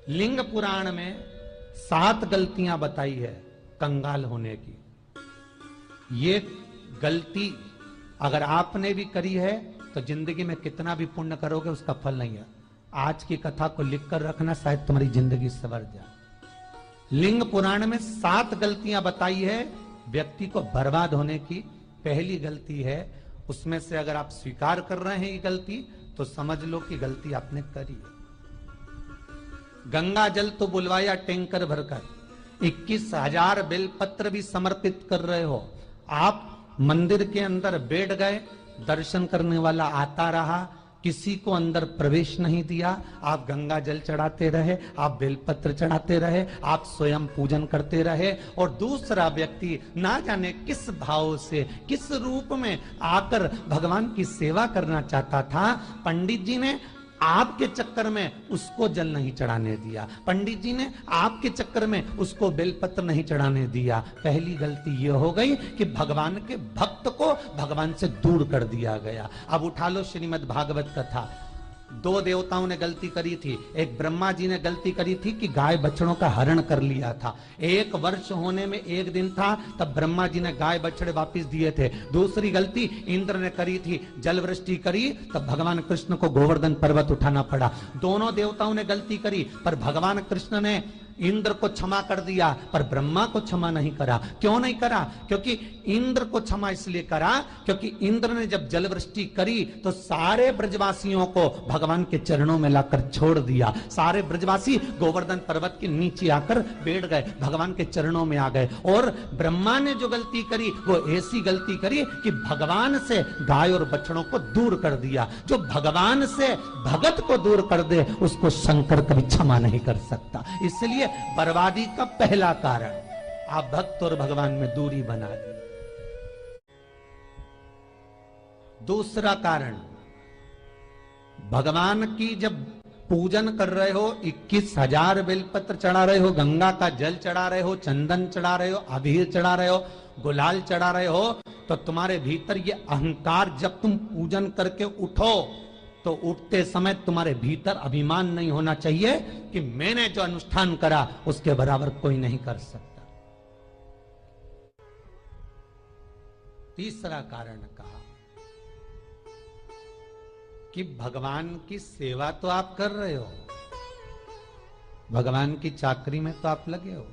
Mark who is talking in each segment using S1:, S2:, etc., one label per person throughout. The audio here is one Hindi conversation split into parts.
S1: लिंग पुराण में 7 गलतियां बताई है कंगाल होने की। ये गलती अगर आपने भी करी है तो जिंदगी में कितना भी पुण्य करोगे उसका फल नहीं है। आज की कथा को लिखकर रखना, शायद तुम्हारी जिंदगी संवर जाए। लिंग पुराण में 7 गलतियां बताई है व्यक्ति को बर्बाद होने की। पहली गलती है, उसमें से अगर आप स्वीकार कर रहे हैं ये गलती तो समझ लो कि गलती आपने करी है। गंगा जल तो बुलवाया टैंकर भरकर, 21,000 बेलपत्र भी समर्पित कर रहे हो। आप मंदिर के अंदर बैठ गए, दर्शन करने वाला आता रहा, किसी को अंदर प्रवेश नहीं दिया। आप गंगा जल चढ़ाते रहे, आप बेलपत्र चढ़ाते रहे, आप स्वयं पूजन करते रहे, और दूसरा व्यक्ति ना जाने किस भाव से, किस रूप में आकर भगवान की सेवा करना चाहता था। पंडित जी ने आपके चक्कर में उसको जल नहीं चढ़ाने दिया, पंडित जी ने आपके चक्कर में उसको बेलपत्र नहीं चढ़ाने दिया। पहली गलती यह हो गई कि भगवान के भक्त को भगवान से दूर कर दिया गया। अब उठा लो श्रीमद् भागवत कथा। 2 देवताओं ने गलती करी थी। एक ब्रह्मा जी ने गलती करी थी कि गाय बछड़ों का हरण कर लिया था। 1 वर्ष होने में 1 दिन था तब ब्रह्मा जी ने गाय बछड़े वापस दिए थे। दूसरी गलती इंद्र ने करी थी, जल वृष्टि करी तब भगवान कृष्ण को गोवर्धन पर्वत उठाना पड़ा। दोनों देवताओं ने गलती करी, पर भगवान कृष्ण ने इंद्र को क्षमा कर दिया पर ब्रह्मा को क्षमा नहीं करा। क्यों नहीं करा? क्योंकि इंद्र को क्षमा इसलिए करा क्योंकि इंद्र ने जब जल वृष्टि करी तो सारे ब्रजवासियों को भगवान के चरणों में लाकर छोड़ दिया। सारे ब्रजवासी गोवर्धन पर्वत के नीचे आकर बैठ गए, भगवान के चरणों में आ गए। और ब्रह्मा ने जो गलती करी वो ऐसी गलती करी कि भगवान से गाय और बछड़ों को दूर कर दिया। जो भगवान से भगत को दूर कर दे उसको शंकर कभी क्षमा नहीं कर सकता। इसलिए बर्बादी का पहला कारण आप भक्त और भगवान में दूरी बना दी। दूसरा कारण, भगवान की जब पूजन कर रहे हो, 21,000 बेलपत्र चढ़ा रहे हो, गंगा का जल चढ़ा रहे हो, चंदन चढ़ा रहे हो, अबीर चढ़ा रहे हो, गुलाल चढ़ा रहे हो, तो तुम्हारे भीतर ये अहंकार, जब तुम पूजन करके उठो तो उठते समय तुम्हारे भीतर अभिमान नहीं होना चाहिए कि मैंने जो अनुष्ठान करा उसके बराबर कोई नहीं कर सकता। तीसरा कारण कहा कि भगवान की सेवा तो आप कर रहे हो, भगवान की चाकरी में तो आप लगे हो,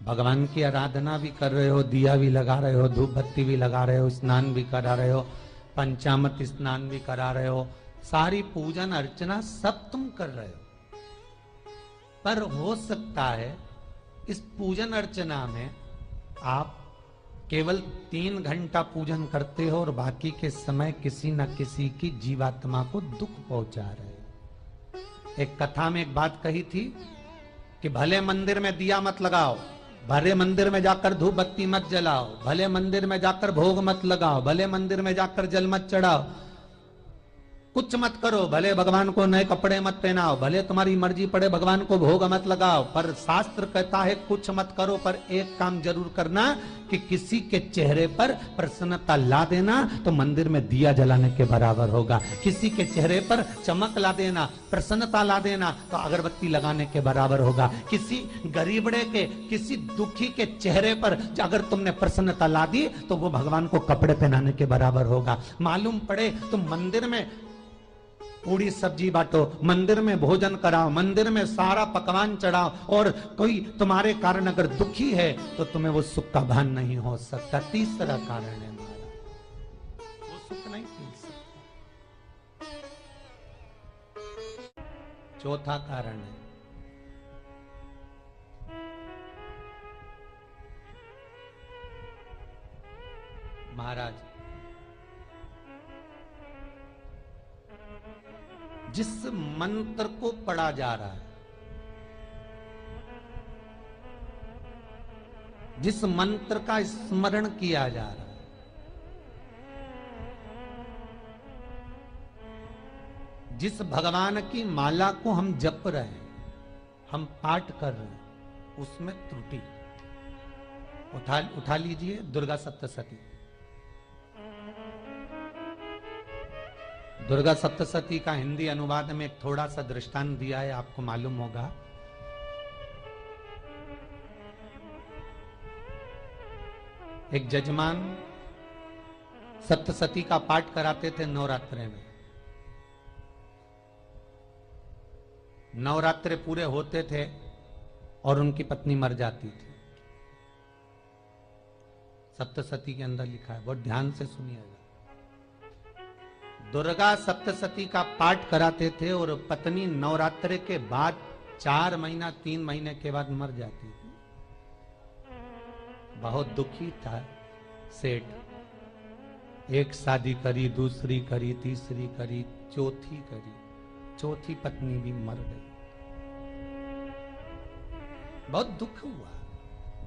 S1: भगवान की आराधना भी कर रहे हो, दिया भी लगा रहे हो, धूप बत्ती भी लगा रहे हो, स्नान भी करा रहे हो, पंचामृत स्नान भी करा रहे हो, सारी पूजन अर्चना सब तुम कर रहे हो। पर हो सकता है इस पूजन अर्चना में आप केवल 3 घंटा पूजन करते हो और बाकी के समय किसी न किसी की जीवात्मा को दुख पहुंचा रहे हो। एक कथा में एक बात कही थी कि भले मंदिर में दिया मत लगाओ, भले मंदिर में जाकर धूप बत्ती मत जलाओ, भले मंदिर में जाकर भोग मत लगाओ, भले मंदिर में जाकर जल मत चढ़ाओ, कुछ मत करो, भले भगवान को नए कपड़े मत पहनाओ, भले तुम्हारी मर्जी पड़े भगवान को भोग मत लगाओ, पर शास्त्र कहता है कुछ मत करो, पर एक काम जरूर करना कि किसी के चेहरे पर प्रसन्नता ला देना तो मंदिर में दिया जलाने के बराबर होगा। किसी के चेहरे पर चमक ला देना, प्रसन्नता ला देना तो अगरबत्ती लगाने के बराबर होगा। किसी गरीबड़े के, किसी दुखी के चेहरे पर अगर तुमने प्रसन्नता ला दी तो वो भगवान को कपड़े पहनाने के बराबर होगा। मालूम पड़े तुम मंदिर में पूरी सब्जी बांटो, मंदिर में भोजन कराओ, मंदिर में सारा पकवान चढ़ाओ, और कोई तुम्हारे कारण अगर दुखी है तो तुम्हें वो सुख का भान नहीं हो सकता। तीसरा कारण है हमारा, वो सुख नहीं मिल सकता। चौथा कारण है महाराज, जिस मंत्र को पढ़ा जा रहा है, जिस मंत्र का स्मरण किया जा रहा है, जिस भगवान की माला को हम जप रहे हैं, हम पाठ कर रहे हैं, उसमें त्रुटि। उठा लीजिए दुर्गा सप्तशती। दुर्गा सप्तशती का हिंदी अनुवाद में एक थोड़ा सा दृष्टांत दिया है, आपको मालूम होगा। एक जजमान सप्तशती का पाठ कराते थे नवरात्रे में। नवरात्रे पूरे होते थे और उनकी पत्नी मर जाती थी। सप्तशती के अंदर लिखा है, बहुत ध्यान से सुनिएगा। दुर्गा सप्तशती का पाठ कराते थे और पत्नी नवरात्रे के बाद 4 महीना 3 महीने के बाद मर जाती थी। बहुत दुखी था सेठ। एक शादी करी, दूसरी करी, तीसरी करी, चौथी करी, चौथी पत्नी भी मर गई। बहुत दुख हुआ।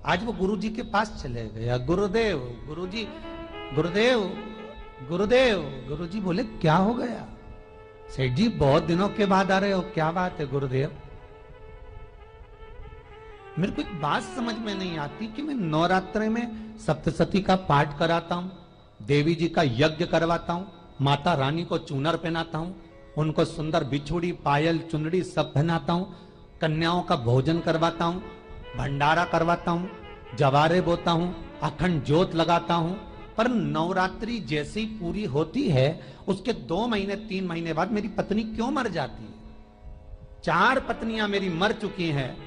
S1: आज वो गुरुजी के पास चले गया, गुरुदेव, गुरुजी, गुरुदेव, गुरुदेव। गुरुजी बोले क्या हो गया? सेठ जी बहुत दिनों के बाद आ रहे हो, क्या बात है गुरुदेव? मेरे को एक बात समझ में नहीं आती कि मैं नवरात्रे में सप्तशती का पाठ कराता हूं, देवी जी का यज्ञ करवाता हूं, माता रानी को चूनर पहनाता हूं, उनको सुंदर बिछुड़ी, पायल, चुनरी सब पहनाता हूं, कन्याओं का भोजन करवाता हूं, भंडारा करवाता हूं, जवारे बोता हूं, अखंड ज्योत लगाता हूं, पर नवरात्रि जैसे ही पूरी होती है उसके 2 महीने 3 महीने बाद मेरी पत्नी क्यों मर जाती है? 4 पत्नियां मेरी मर चुकी हैं,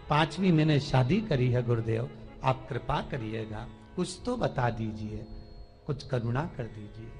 S1: 5वीं मैंने शादी करी है। गुरुदेव आप कृपा करिएगा, कुछ तो बता दीजिए, कुछ करुणा कर दीजिए।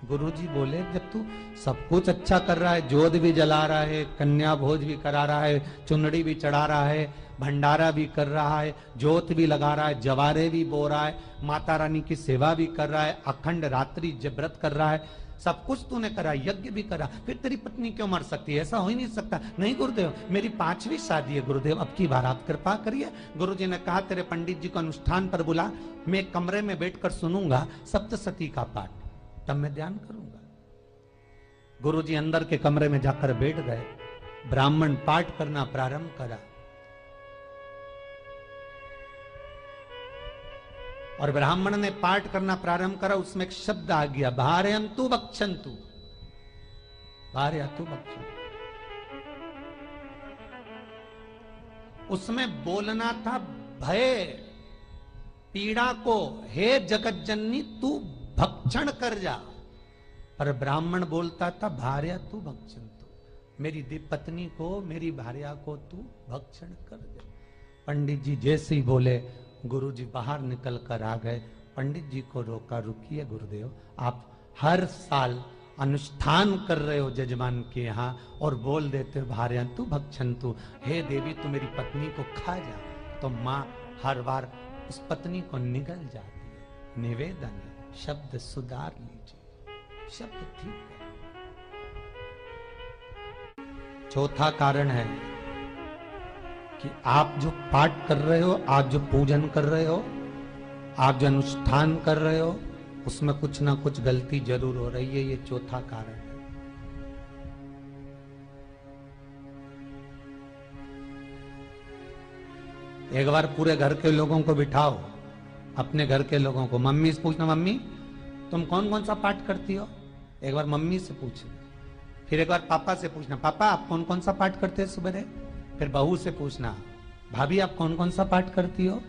S1: गुरुजी बोले जब तू सब कुछ अच्छा कर रहा है, जोत भी जला रहा है, कन्या भोज भी करा रहा है, चुनड़ी भी चढ़ा रहा है, भंडारा भी कर रहा है, जोत भी लगा रहा है, जवारे भी बो रहा है, माता रानी की सेवा भी कर रहा है, अखंड रात्रि व्रत कर रहा है, सब कुछ तूने करा, यज्ञ भी करा, फिर तेरी पत्नी क्यों मर सकती है? ऐसा हो ही नहीं सकता। नहीं गुरुदेव, मेरी 5वीं शादी है गुरुदेव, अब की बार आप कृपा करिए। गुरुजी ने कहा तेरे पंडित जी को अनुष्ठान पर बुला, मैं कमरे में बैठकर सुनूंगा सप्तशती का पाठ, तब मैं ध्यान करूंगा। गुरुजी अंदर के कमरे में जाकर बैठ गए, ब्राह्मण पाठ करना प्रारंभ करा और ब्राह्मण ने पाठ करना प्रारंभ करा। उसमें एक शब्द आ गया, भारयंतु भक्षन्तु, भारयंतु भक्षन्तु। उसमें बोलना था भय, पीड़ा को, हे जगत जननी तू भक्षण कर जा, पर ब्राह्मण बोलता था भार्या तू भक्षन्तु, मेरी पत्नी को, मेरी भार्या को तू भक्षण कर दे। पंडित जी जैसे ही बोले गुरुजी बाहर निकल कर आ गए। पंडित जी को रोका, रुकिए गुरुदेव, आप हर साल अनुष्ठान कर रहे हो जजमान के यहाँ और बोल देते हो भार्यंतु भक्षन्तु, हे देवी तू मेरी पत्नी को खा जा, तो माँ हर बार उस पत्नी को निगल जाती है। निवेदन है, शब्द सुधार लीजिए, शब्द ठीक है। चौथा कारण है कि आप जो पाठ कर रहे हो, आप जो पूजन कर रहे हो, आप जो अनुष्ठान कर रहे हो, उसमें कुछ ना कुछ गलती जरूर हो रही है। ये चौथा कारण है। एक बार पूरे घर के लोगों को बिठाओ, अपने घर के लोगों को, मम्मी से पूछना, मम्मी तुम कौन कौन सा पाठ करती हो? एक बार मम्मी से पूछना। फिर एक बार पापा से पूछना, पापा आप कौन कौन सा पाठ करते हैं सुबह? फिर बहू से पूछना, भाभी आप कौन कौन सा पाठ करती हो?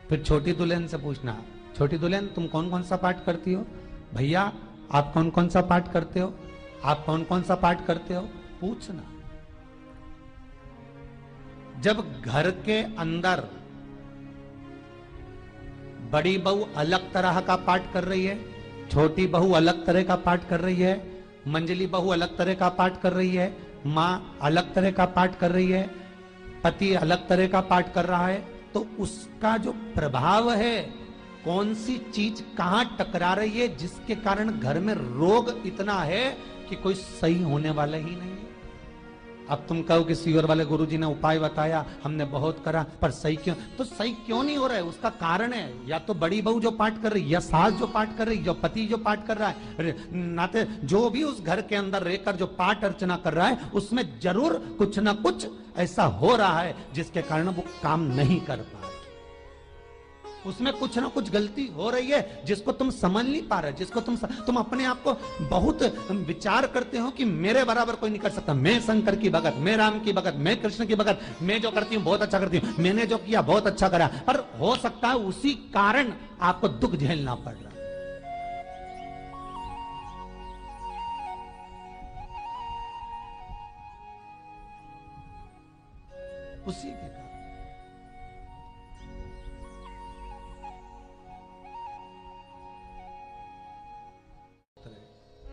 S1: फिर छोटी दुल्हन से पूछना, छोटी दुल्हन तुम कौन कौन सा पाठ करती हो? भैया आप कौन कौन सा पाठ करते हो? आप कौन कौन सा पाठ करते हो? पूछना। जब घर के अंदर बड़ी बहू अलग तरह का पाठ कर रही है, छोटी बहू अलग तरह का पाठ कर रही है, मंजली बहू अलग तरह का पाठ कर रही है, माँ अलग तरह का पाठ कर रही है, पति अलग तरह का पाठ कर रहा है, तो उसका जो प्रभाव है, कौन सी चीज कहां टकरा रही है, जिसके कारण घर में रोग इतना है कि कोई सही होने वाला ही नहीं है। अब तुम कहो कि सीवर वाले गुरुजी ने उपाय बताया, हमने बहुत करा, पर सही क्यों? तो सही क्यों नहीं हो रहा है? उसका कारण है या तो बड़ी बहू जो पाठ कर रही, या सास जो पाठ कर रही, या पति जो पाठ कर रहा है, नाते जो भी उस घर के अंदर रहकर जो पाठ अर्चना कर रहा है, उसमें जरूर कुछ ना कुछ ऐसा हो रहा है जिसके कारण वो काम नहीं कर पा रहे। उसमें कुछ ना कुछ गलती हो रही है जिसको तुम समझ नहीं पा रहे, जिसको तुम अपने आप को बहुत विचार करते हो कि मेरे बराबर कोई नहीं कर सकता, मैं शंकर की भगत, मैं राम की भगत, मैं कृष्ण की भगत, मैं जो करती हूँ बहुत अच्छा करती हूँ, मैंने जो किया बहुत अच्छा करा। पर हो सकता है उसी कारण आपको दुख झेलना पड़ रहा, उसी के कारण।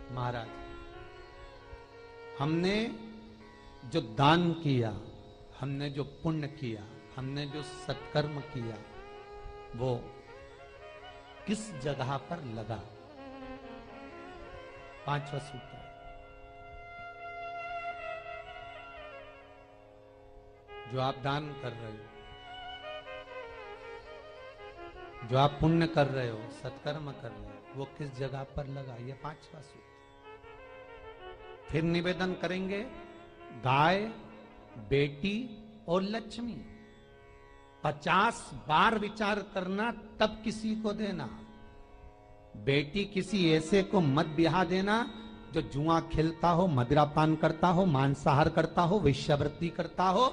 S1: महाराज, हमने जो दान किया, हमने जो पुण्य किया, हमने जो सत्कर्म किया, वो किस जगह पर लगा? 5वां सूत्र, जो आप दान कर रहे हो, जो आप पुण्य कर रहे हो, सत्कर्म कर रहे हो, वो किस जगह पर लगा? ये 5वां सूत्र। फिर निवेदन करेंगे, गाय, बेटी और लक्ष्मी 50 बार विचार करना, तब किसी को देना। बेटी किसी ऐसे को मत ब्याह देना जो जुआ खेलता हो, मदिरापान करता हो, मांसाहार करता हो, वेश्यावृत्ति करता हो।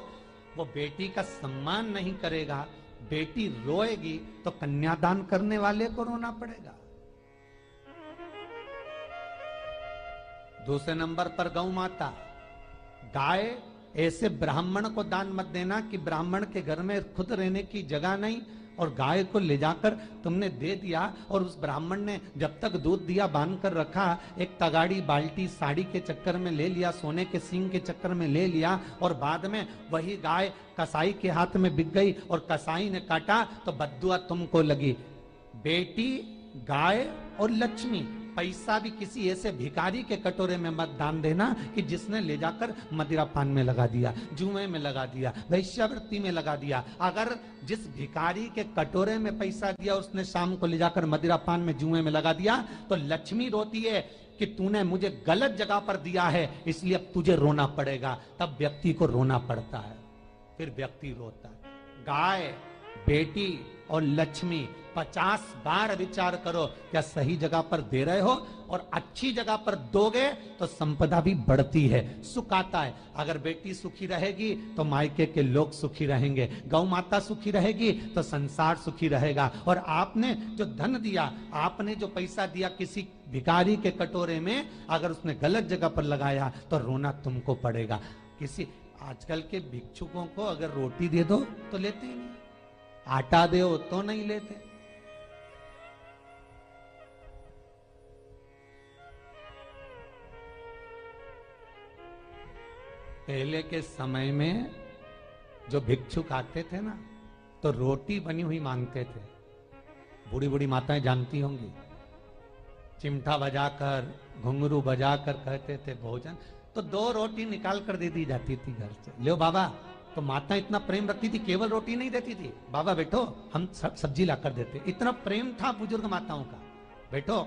S1: वो बेटी का सम्मान नहीं करेगा। बेटी रोएगी तो कन्यादान करने वाले को रोना पड़ेगा। दूसरे नंबर पर गौ माता, गाय ऐसे ब्राह्मण को दान मत देना कि ब्राह्मण के घर में खुद रहने की जगह नहीं और गाय को ले जाकर तुमने दे दिया और उस ब्राह्मण ने जब तक दूध दिया बांध कर रखा, एक तगाड़ी बाल्टी साड़ी के चक्कर में ले लिया, सोने के सींग के चक्कर में ले लिया और बाद में वही गाय कसाई के हाथ में बिक गई और कसाई ने काटा तो बद्दुआ तुमको लगी। बेटी, गाय और लक्ष्मी, पैसा भी किसी ऐसे भिखारी के कटोरे में मत दान देना कि जिसने ले जाकर मदिरा पान में लगा दिया, जुए में लगा दिया, वैश्यावृत्ति में लगा दिया। अगर जिस भिखारी के कटोरे में पैसा दिया उसने शाम को ले जाकर मदिरा पान में, जुए में लगा दिया, तो लक्ष्मी रोती है कि तूने मुझे गलत जगह पर दिया है, इसलिए अब तुझे रोना पड़ेगा। तब व्यक्ति को रोना पड़ता है, फिर व्यक्ति रोता है। गाय, बेटी और लक्ष्मी 50 बार विचार करो, क्या सही जगह पर दे रहे हो? और अच्छी जगह पर दोगे तो संपदा भी बढ़ती है, सुख आता है। अगर बेटी सुखी रहेगी तो मायके के लोग सुखी रहेंगे, गौ माता सुखी रहेगी तो संसार सुखी रहेगा। और आपने जो धन दिया, आपने जो पैसा दिया किसी भिखारी के कटोरे में, अगर उसने गलत जगह पर लगाया तो रोना तुमको पड़ेगा। किसी आजकल के भिक्षुकों को अगर रोटी दे दो तो लेते ही नहीं, आटा दो तो नहीं लेते। पहले के समय में जो भिक्षुक आते थे ना, तो रोटी बनी हुई मांगते थे। बूढ़ी बूढ़ी माताएं जानती होंगी, चिमटा बजाकर, घुंघरू बजाकर कहते थे भोजन, तो 2 रोटी निकाल कर दे दी जाती थी घर से। लो बाबा, तो माता इतना प्रेम रखती थी, केवल रोटी नहीं देती थी, बाबा बैठो हम सब्जी ला कर देते। इतना प्रेम था बुजुर्ग माताओं का, बैठो।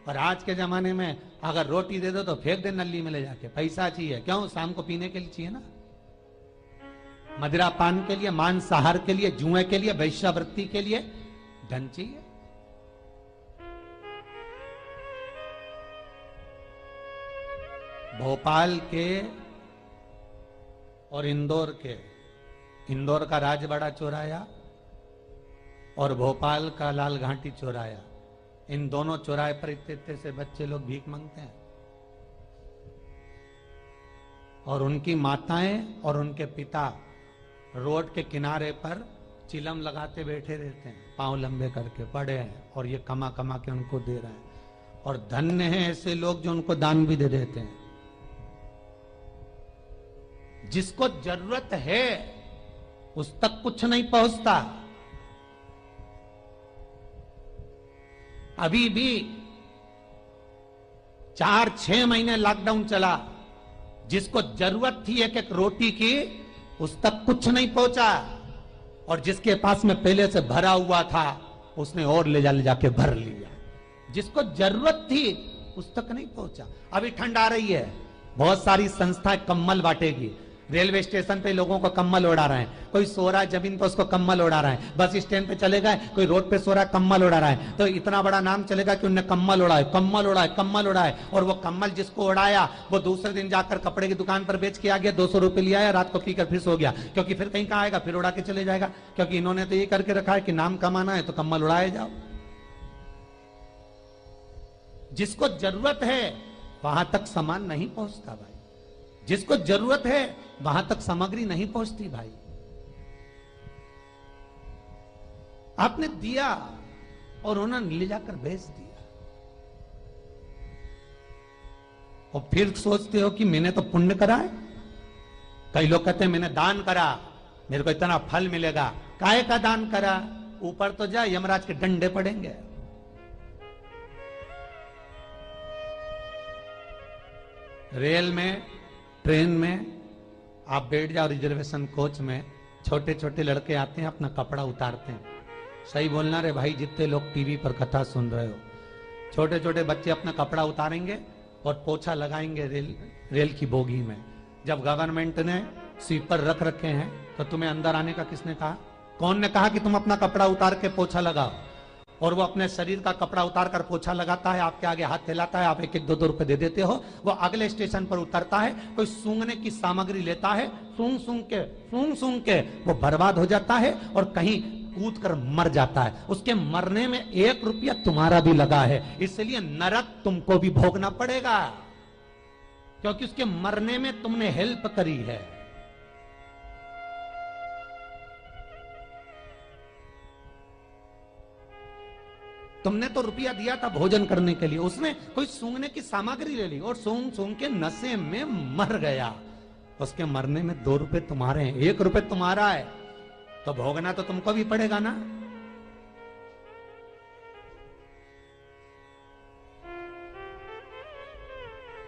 S1: और आज के जमाने में अगर रोटी दे दो तो फेंक दे नली में ले जाके। पैसा चाहिए, क्यों? शाम को पीने के लिए चाहिए ना, मदिरा पान के लिए, मांसाहार के लिए, जुए के लिए, वैश्यावृत्ति के लिए धन चाहिए। भोपाल के और इंदौर के, इंदौर का राजवाड़ा चौराया और भोपाल का लाल घाटी चौराया, इन दोनों चौराहे पर इतने से बच्चे लोग भीख मांगते हैं और उनकी माताएं और उनके पिता रोड के किनारे पर चिलम लगाते बैठे रहते हैं, पांव लंबे करके पड़े हैं और ये कमा कमा के उनको दे रहे हैं। और धन्य हैं ऐसे लोग जो उनको दान भी दे देते हैं। जिसको जरूरत है उस तक कुछ नहीं पहुंचता। अभी भी 4-6 महीने लॉकडाउन चला, जिसको जरूरत थी एक रोटी की, उस तक कुछ नहीं पहुंचा। और जिसके पास में पहले से भरा हुआ था उसने और ले जाके भर लिया। जिसको जरूरत थी उस तक नहीं पहुंचा। अभी ठंड आ रही है, बहुत सारी संस्थाएं कंबल बांटेगी। रेलवे स्टेशन पे लोगों को कम्बल उड़ा रहे हैं, कोई सो रहा है जमीन पर उसको कम्बल उड़ा रहा है, बस स्टैंड पे चले गए कोई रोड पे सो रहा है कम्बल उड़ा रहा है, तो इतना बड़ा नाम चलेगा कि उनने कम्बल उड़ाए, कम्बल उड़ाए, कम्बल उड़ाए। और वो कम्बल जिसको उड़ाया वो दूसरे दिन जाकर कपड़े की दुकान पर बेच के आ गया, 200 रुपए लिया आया, रात को पीकर फिर सो गया, क्योंकि फिर कहीं कहाँ आएगा, फिर उड़ा के चले जाएगा, क्योंकि इन्होंने तो ये करके रखा है कि नाम कमाना है तो कम्बल उड़ाए जाओ। जिसको जरूरत है वहां तक सामान नहीं पहुंचता भाई, जिसको जरूरत है वहां तक सामग्री नहीं पहुंचती भाई। आपने दिया और उन्होंने ले जाकर बेच दिया, और फिर सोचते हो कि मैंने तो पुण्य करा है। कई लोग कहते हैं मैंने दान करा, मेरे को इतना फल मिलेगा। काहे का दान करा? ऊपर तो जा, यमराज के डंडे पड़ेंगे। रेल में, ट्रेन में आप बैठ जाओ रिजर्वेशन कोच में, छोटे छोटे लड़के आते हैं अपना कपड़ा उतारते हैं। सही बोलना रे भाई, जितने लोग टीवी पर कथा सुन रहे हो, छोटे छोटे बच्चे अपना कपड़ा उतारेंगे और पोछा लगाएंगे रेल की बोगी में। जब गवर्नमेंट ने स्वीपर रख रखे हैं तो तुम्हें अंदर आने का किसने कहा? कौन ने कहा कि तुम अपना कपड़ा उतार के पोछा लगाओ? और वो अपने शरीर का कपड़ा उतार कर पोछा लगाता है, आपके आगे हाथ फैलाता है, आप एक एक 2-2 रुपए दे देते हो। वो अगले स्टेशन पर उतरता है, कोई सूंघने की सामग्री लेता है, सूंघ सूंघ के वो बर्बाद हो जाता है और कहीं कूद कर मर जाता है। उसके मरने में 1 रुपया तुम्हारा भी लगा है, इसलिए नरक तुमको भी भोगना पड़ेगा, क्योंकि उसके मरने में तुमने हेल्प करी है। तुमने तो रुपया दिया था भोजन करने के लिए, उसने कोई सूंघने की सामग्री ले ली और सूंघ सूंघ के नशे में मर गया। उसके मरने में 2 रुपए तुम्हारे हैं, 1 रुपए तुम्हारा है, तो भोगना तो तुमको भी पड़ेगा ना।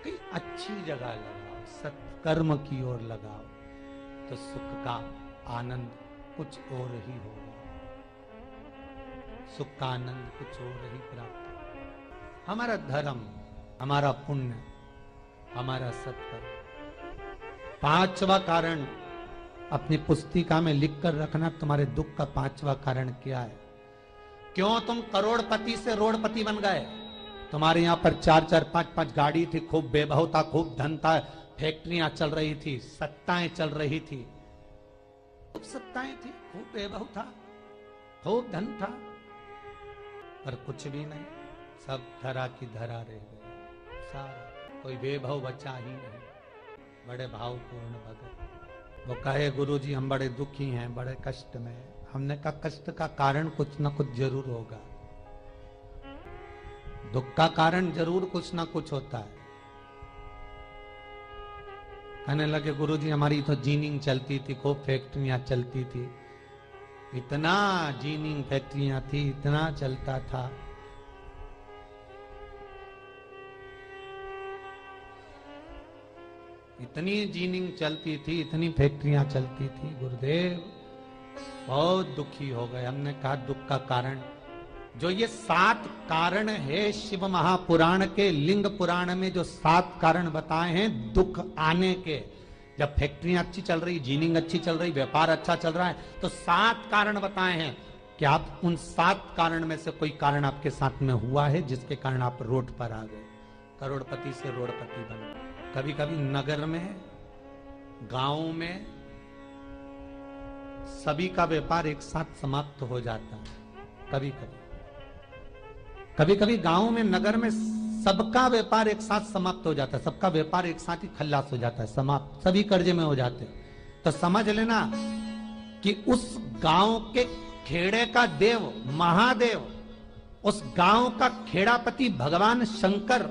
S1: कहीं अच्छी जगह लगाओ, सत्कर्म की ओर लगाओ, तो सुख का आनंद कुछ और ही होगा, सुख का आनंद कुछ और ही प्राप्त। हमारा धर्म, हमारा पुण्य, हमारा सत्कर्म। 5वां कारण अपनी पुस्तिका में लिखकर रखना, तुम्हारे दुख का 5वां कारण क्या है? क्यों तुम करोड़पति से रोड़पति बन गए? तुम्हारे यहां पर 4-4, 5-5 गाड़ी थी, खूब वैभव था, खूब धन था, फैक्ट्रियां चल रही थी, सत्ताएं चल रही थी, खूब सत्ताएं थी, खूब वैभव था, खूब धन था, पर कुछ भी नहीं, सब धरा की धरा रह गए। सारा कोई वैभव बचा ही नहीं। बड़े भावपूर्ण भगत वो कहे, गुरु जी हम बड़े दुखी हैं, बड़े कष्ट में। हमने कहा कष्ट का कारण कुछ ना कुछ जरूर होगा, दुख का कारण जरूर कुछ ना कुछ होता है। कहने लगे गुरु जी हमारी तो जीनिंग चलती थी, खूब फैक्ट्रियां चलती थी, इतना जीनिंग फैक्ट्रियां थी, इतना चलता था, इतनी जीनिंग चलती थी, इतनी फैक्ट्रियां चलती थी, गुरुदेव बहुत दुखी हो गए। हमने कहा दुख का कारण, जो ये 7 कारण है शिव महापुराण के, लिंग पुराण में जो 7 कारण बताए हैं दुख आने के, जब फैक्ट्रियां अच्छी चल रही, जीनिंग अच्छी चल रही, व्यापार अच्छा चल रहा है, तो 7 कारण बताए हैं। क्या आप उन 7 कारण में से कोई कारण आपके साथ में हुआ है जिसके कारण आप रोड पर आ गए, करोड़पति से रोडपति बने? कभी कभी नगर में, गांव में सभी का व्यापार एक साथ समाप्त हो जाता है। कभी कभी गांव में, नगर में सबका व्यापार एक साथ समाप्त हो जाता है, सबका व्यापार एक साथ ही खल्लास हो जाता है, समाप्त, सभी कर्जे में हो जाते हैं। तो समझ लेना कि उस गांव के खेड़े का देव महादेव, उस गांव का खेड़ापति भगवान शंकर,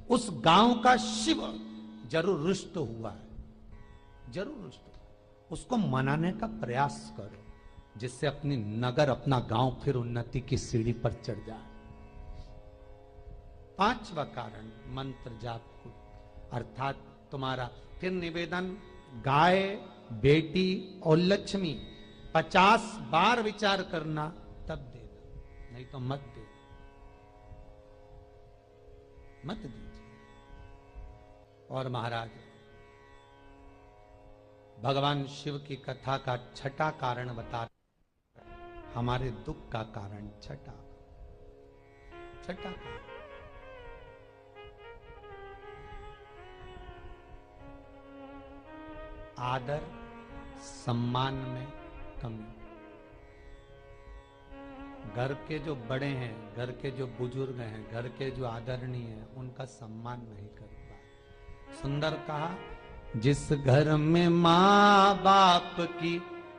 S1: उस गांव का शिव जरूर रुष्ट हुआ है, जरूर रुष्ट हुआ। उसको मनाने का प्रयास करो, जिससे अपनी नगर, अपना गांव फिर उन्नति की सीढ़ी पर चढ़ जाए। 5वां कारण मंत्र जाप को, अर्थात तुम्हारा फिर निवेदन, गाय, बेटी और लक्ष्मी 50 बार विचार करना, तब देना, नहीं तो मत दे, मत दीजिए। और महाराज भगवान शिव की कथा का छठा कारण बता, हमारे दुख का कारण छठा कारण। आदर सम्मान में कमी। घर के जो बड़े हैं, घर के जो बुजुर्ग हैं, घर के जो आदरणीय हैं, उनका सम्मान नहीं कर पा। सुंदर कहा, जिस घर में माँ बाप की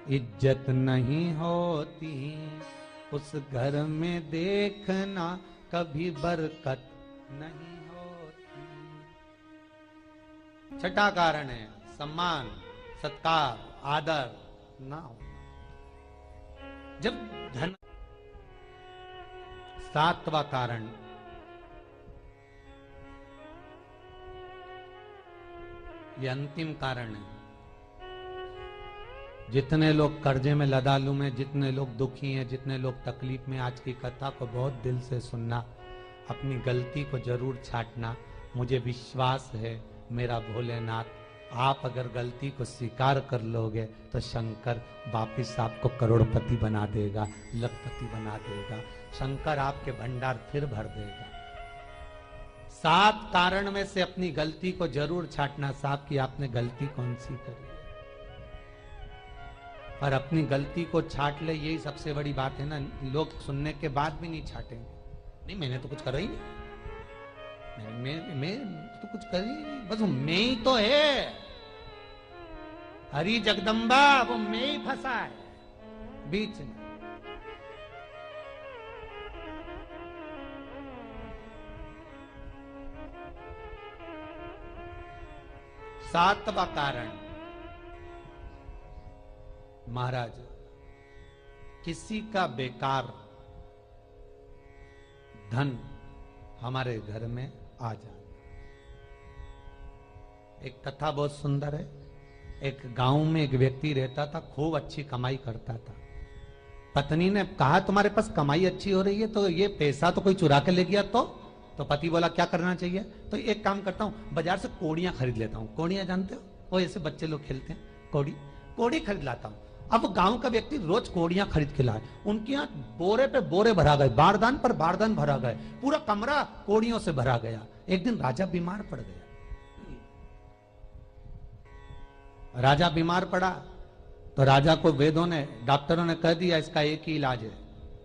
S1: इज्जत नहीं होती, उस घर में देखना कभी बरकत नहीं होती। छठा कारण है सम्मान, सत्कार, आदर ना होना। जब धन। सातवां कारण, ये अंतिम कारण है। जितने लोग कर्जे में, लदालू में, जितने लोग दुखी हैं, जितने लोग तकलीफ में, आज की कथा को बहुत दिल से सुनना, अपनी गलती को जरूर छांटना। मुझे विश्वास है मेरा भोलेनाथ, आप अगर गलती को स्वीकार कर लोगे तो शंकर वापिस आपको करोड़पति बना देगा, लखपति बना देगा। शंकर आपके भंडार फिर भर देगा। 7 कारण में से अपनी गलती को जरूर छांटना साहब कि आपने गलती कौन सी करी। और अपनी गलती को छाट ले, यही सबसे बड़ी बात है ना। लोग सुनने के बाद भी नहीं छाटेंगे, नहीं मैंने तो कुछ करा ही नहीं, मैं तो कुछ कर ही नहीं, बस मैं ही तो है। हरी जगदम्बा वो मैं ही फंसा है बीच में। सातवां कारण, महाराज किसी का बेकार धन हमारे घर में आ जाए। एक कथा बहुत सुंदर है। एक गांव में एक व्यक्ति रहता था, खूब अच्छी कमाई करता था। पत्नी ने कहा तुम्हारे पास कमाई अच्छी हो रही है तो ये पैसा तो कोई चुरा के ले गया तो पति बोला क्या करना चाहिए? तो एक काम करता हूं, बाजार से कोड़ियां खरीद लेता हूं। कोड़ियां जानते हो, वो ऐसे बच्चे लोग खेलते हैं, कोड़ी खरीद लाता हूं। अब गांव का व्यक्ति रोज कोड़ियां खरीद के लाए। उनके यहाँ बोरे पे बोरे भरा गए, बारदान पर बारदान भरा गए, पूरा कमरा कोड़ियों से भरा गया। एक दिन राजा बीमार पड़ गया। राजा बीमार पड़ा तो राजा को वेदों ने, डॉक्टरों ने कह दिया इसका एक ही इलाज है,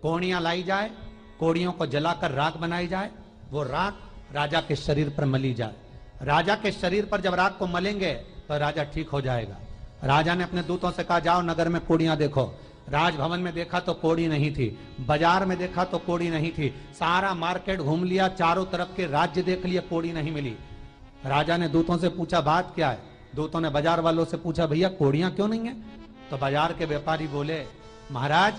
S1: कोड़ियां लाई जाए, कोड़ियों को जलाकर राख बनाई जाए, वो राख राजा के शरीर पर मली जाए। राजा के शरीर पर जब राख को मलेंगे तो राजा ठीक हो जाएगा। राजा ने अपने दूतों से कहा जाओ नगर में कोड़ियां देखो। राजभवन में देखा तो कोड़ी नहीं थी, बाजार में देखा तो कोड़ी नहीं थी, सारा मार्केट घूम लिया, चारों तरफ के राज्य देख लिया, कोड़ी नहीं मिली। राजा ने दूतों से पूछा बात क्या है? दूतों ने बाजार वालों से पूछा भैया कोड़ियां क्यों नहीं है? तो बाजार के व्यापारी बोले महाराज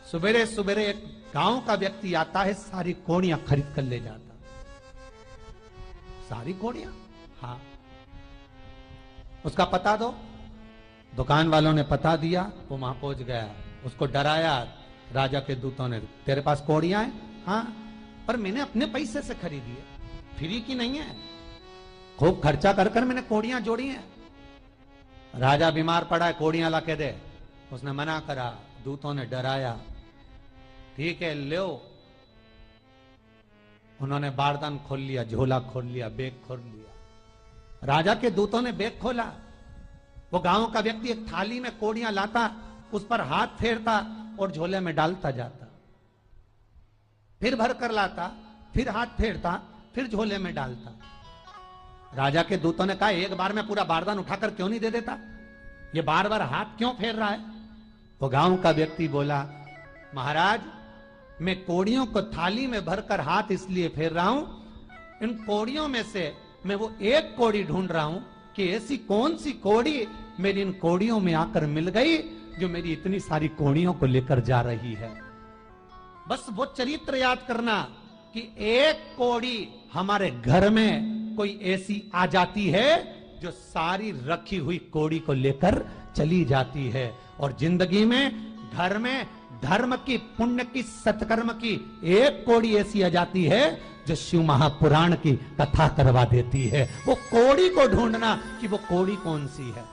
S1: सुबेरे सुबेरे एक गांव का व्यक्ति आता है, सारी कोड़ियां खरीद कर ले जाता। सारी कोड़ियां? हाँ। उसका पता दो। दुकान वालों ने पता दिया, वो वहां पहुंच गया, उसको डराया। राजा के दूतों ने, तेरे पास कोड़ियां हैं? हाँ, पर मैंने अपने पैसे से खरीदी है, फ्री की नहीं है, खूब खर्चा कर कर मैंने कोड़ियां जोड़ी हैं। राजा बीमार पड़ा है, कोड़ियां ला के दे। उसने मना करा, दूतों ने डराया, ठीक है लो। उन्होंने बारदान खोल लिया, झोला खोल लिया, बैग खोल लिया। राजा के दूतों ने बैग खोला। वो गांव का व्यक्ति एक थाली में कोड़ियां लाता, उस पर हाथ फेरता और झोले में डालता जाता, फिर भर कर लाता, फिर हाथ फेरता, फिर झोले में डालता। राजा के दूतों ने कहा एक बार में पूरा बारदान उठाकर क्यों नहीं दे देता, ये बार बार हाथ क्यों फेर रहा है? वो गांव का व्यक्ति बोला महाराज मैं कोड़ियों को थाली में भरकर हाथ इसलिए फेर रहा हूं, इन कोड़ियों में से मैं वो एक कोड़ी ढूंढ रहा हूं कि ऐसी कौन सी कोड़ी मेरी इन कोड़ियों में आकर मिल गई जो मेरी इतनी सारी कोड़ियों को लेकर जा रही है। बस वो चरित्र याद करना कि एक कोड़ी हमारे घर में कोई ऐसी आ जाती है जो सारी रखी हुई कोड़ी को लेकर चली जाती है। और जिंदगी में घर में धर्म की, पुण्य की, सत्कर्म की एक कोड़ी ऐसी आ जाती है जो शिव महापुराण की कथा करवा देती है। वो कोड़ी को ढूंढना कि वो कोड़ी कौन सी है।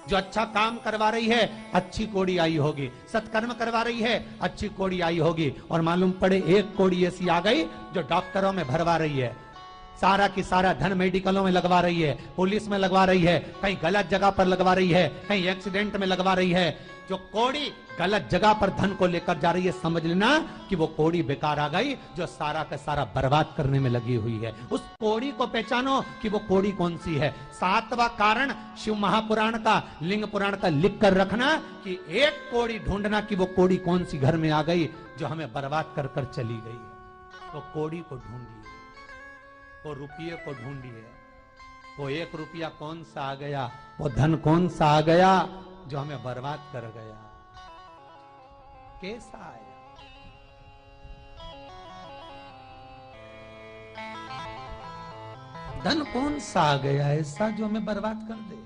S1: जो अच्छा काम करवा रही है अच्छी कोड़ी आई होगी, सत्कर्म करवा रही है अच्छी कोड़ी आई होगी। और मालूम पड़े एक कोड़ी ऐसी आ गई जो डॉक्टरों में भरवा रही है, सारा की सारा धन मेडिकलों में लगवा रही है, पुलिस में लगवा रही है, कहीं गलत जगह पर लगवा रही है, कहीं एक्सीडेंट में लगवा रही है। जो कोड़ी गलत जगह पर धन को लेकर जा रही है, समझ लेना कि वो कोड़ी बेकार आ गई जो सारा का सारा बर्बाद करने में लगी हुई है। उस कोड़ी को पहचानो कि वो कोड़ी कौन सी है। 7वां कारण शिव महापुराण का, लिंग पुराण का लिख कर रखना कि एक कोड़ी ढूंढना कि वो कोड़ी कौन सी घर में आ गई जो हमें बर्बाद कर कर चली गई है। तो कोड़ी को ढूंढिए, वो रुपये को ढूंढिए, वो 1 रुपया कौन सा आ गया, वो धन कौन सा आ गया जो हमें बर्बाद कर गया, कैसा आया। धन कौन सा आ गया ऐसा जो हमें बर्बाद कर दे।